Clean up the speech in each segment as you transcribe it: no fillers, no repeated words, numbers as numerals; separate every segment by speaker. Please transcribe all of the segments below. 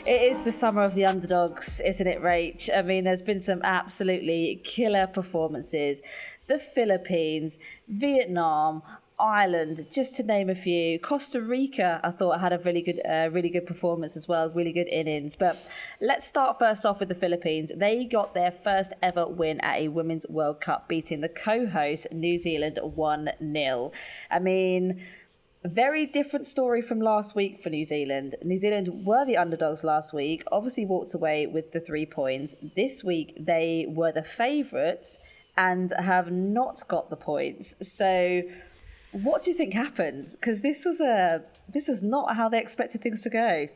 Speaker 1: It is the summer of the underdogs, isn't it, Rach? I mean, there's been some absolutely killer performances. The Philippines, Vietnam, Ireland, just to name a few. Costa Rica, I thought, had a really good performance as well, really good innings. But let's start first off with the Philippines. They got their first ever win at a Women's World Cup, beating the co-host New Zealand 1-0. I mean, a very different story from last week for New Zealand. New Zealand were the underdogs last week, obviously walked away with the 3 points. This week, they were the favourites and have not got the points. So what do you think happened? Because this was not how they expected things to go.
Speaker 2: Do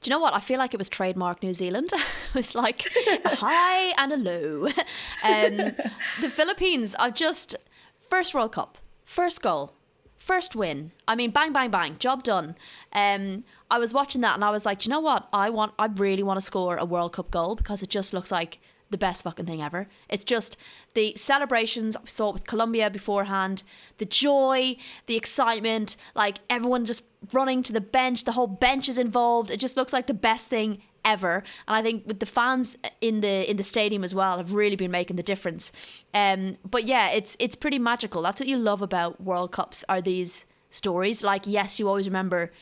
Speaker 2: you know what? I feel like it was trademark New Zealand. It was like a high and a low. The Philippines are just first World Cup, first goal, first win. I mean, bang, bang, bang, job done. I was watching that and I was like, do you know what? I really want to score a World Cup goal because it just looks like the best fucking thing ever. It's just the celebrations. We saw it with Colombia beforehand, the joy, the excitement, like everyone just running to the bench, the whole bench is involved. It just looks like the best thing ever. And I think with the fans in the stadium as well have really been making the difference. But yeah, it's pretty magical. That's what you love about World Cups, are these stories. Like, yes, you always remember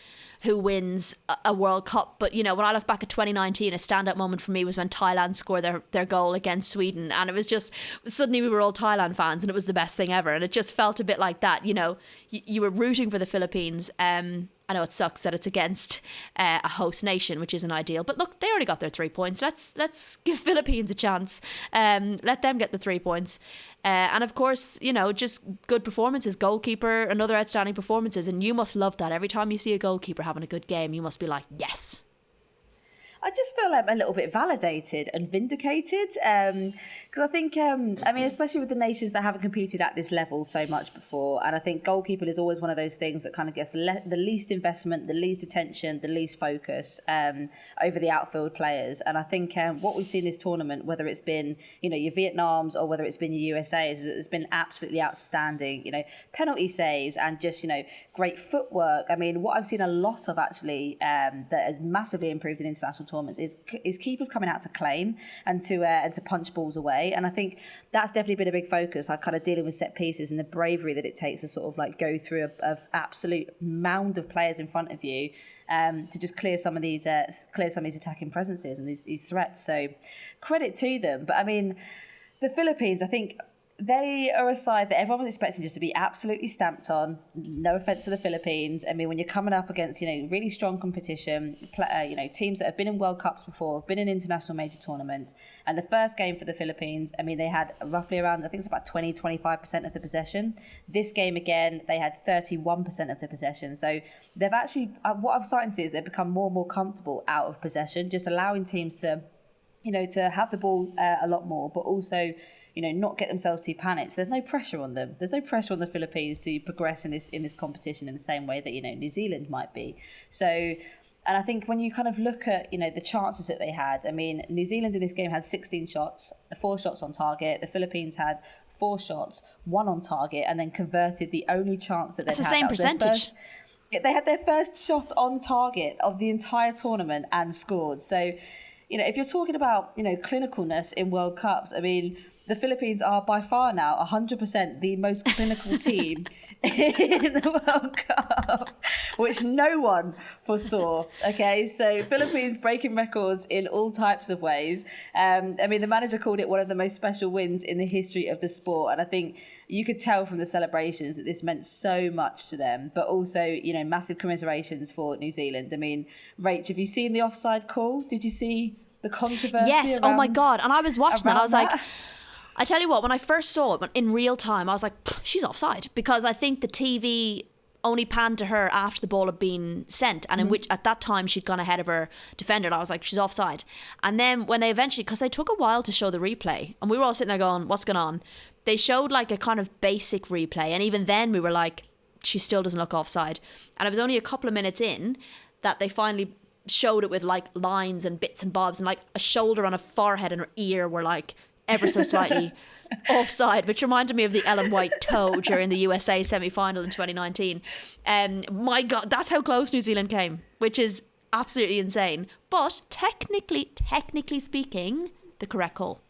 Speaker 2: who wins a World Cup. But, you know, when I look back at 2019, a standout moment for me was when Thailand scored their goal against Sweden. And it was just, suddenly we were all Thailand fans and it was the best thing ever. And it just felt a bit like that, you know. You were rooting for the Philippines. I know it sucks that it's against a host nation, which isn't ideal. But look, they already got their 3 points. Let's give Philippines a chance. Let them get the 3 points. And of course, you know, just good performances. Goalkeeper, another outstanding performances. And you must love that. Every time you see a goalkeeper having a good game, you must be like, yes.
Speaker 1: I just feel like a little bit validated and vindicated because I think, I mean, especially with the nations that haven't competed at this level so much before. And I think goalkeeper is always one of those things that kind of gets the least investment, the least attention, the least focus over the outfield players. And I think what we've seen this tournament, whether it's been, you know, your Vietnams or whether it's been your USA, is that it's been absolutely outstanding, you know, penalty saves and just, you know, great footwork. I mean, what I've seen a lot of actually that has massively improved in international tournaments is keepers coming out to claim and to punch balls away. And I think that's definitely been a big focus, like kind of dealing with set pieces and the bravery that it takes to sort of like go through a absolute mound of players in front of you to just clear some of these attacking presences and these threats. So credit to them. But I mean, the Philippines, I think they are a side that everyone was expecting just to be absolutely stamped on. No offense to the Philippines. I mean, when you're coming up against, you know, really strong competition, you know, teams that have been in World Cups before, have been in international major tournaments. And the first game for the Philippines, I mean, they had roughly around, I think it's about 25% of the possession. This game, again, they had 31% of the possession. So they've actually, what I'm starting to see is they've become more and more comfortable out of possession, just allowing teams to, you know, to have the ball a lot more, but also, you know, not get themselves too panicked. So there's no pressure on them. There's no pressure on the Philippines to progress in this competition in the same way that, you know, New Zealand might be. So, and I think when you kind of look at, you know, the chances that they had, I mean, New Zealand in this game had 16 shots, 4 shots on target. The Philippines had 4 shots, 1 on target, and then converted the only chance that they had.
Speaker 2: That's the same percentage.
Speaker 1: They had their first shot on target of the entire tournament and scored. So, you know, if you're talking about, you know, clinicalness in World Cups, I mean, the Philippines are by far now 100% the most clinical team in the World Cup, which no one foresaw. Okay, so Philippines breaking records in all types of ways. I mean, the manager called it one of the most special wins in the history of the sport. And I think you could tell from the celebrations that this meant so much to them, but also, you know, massive commiserations for New Zealand. I mean, Rach, have you seen the offside call? Did you see the controversy?
Speaker 2: Yes, oh my God. And I was watching that. I was like, I tell you what, when I first saw it in real time, I was like, she's offside. Because I think the TV only panned to her after the ball had been sent. And in which, at that time, she'd gone ahead of her defender. And I was like, she's offside. And then when they eventually, because they took a while to show the replay, and we were all sitting there going, what's going on? They showed like a kind of basic replay. And even then we were like, she still doesn't look offside. And it was only a couple of minutes in that they finally showed it with like lines and bits and bobs, and like a shoulder on a forehead and her ear were like ever so slightly offside, which reminded me of the Ellen White toe during the USA semi-final in 2019. My God, that's how close New Zealand came, which is absolutely insane. But technically speaking, the correct call.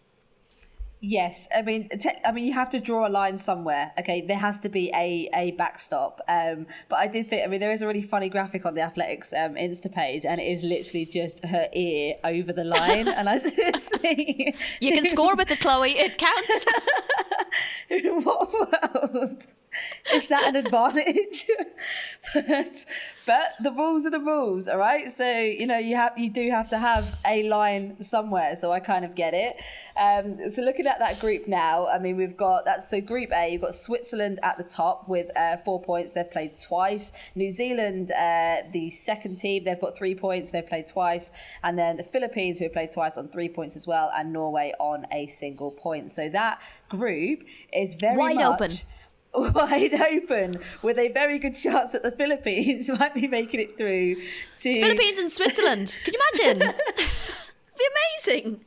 Speaker 1: Yes, I mean, you have to draw a line somewhere. Okay, there has to be a backstop. But I did think, I mean, there is a really funny graphic on the Athletics Insta page, and it is literally just her ear over the line. And I just think
Speaker 2: you can score with it, Chloe. It counts.
Speaker 1: In what world is that an advantage? but the rules are the rules, all right. So you do have to have a line somewhere. So I kind of get it. So looking at that group now, I mean, we've got so Group A. You've got Switzerland at the top with 4 points. They've played twice. New Zealand, the second team, they've got 3 points. They've played twice, and then the Philippines, who have played twice, on 3 points as well, and Norway on a single point. So that group is very
Speaker 2: wide open,
Speaker 1: with a very good chance that the Philippines might be making it through to
Speaker 2: Philippines and Switzerland. Could you imagine? It'd be amazing.